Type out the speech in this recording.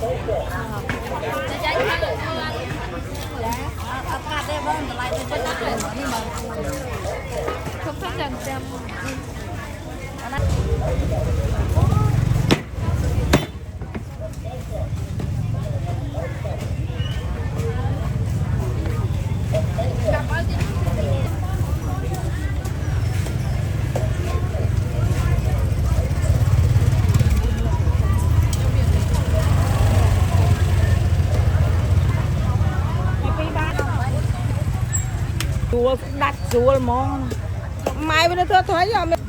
cắt đây bông lại cho nó lại đi mà không thích rằng xem chua đặt chua món mai bên đó thấy không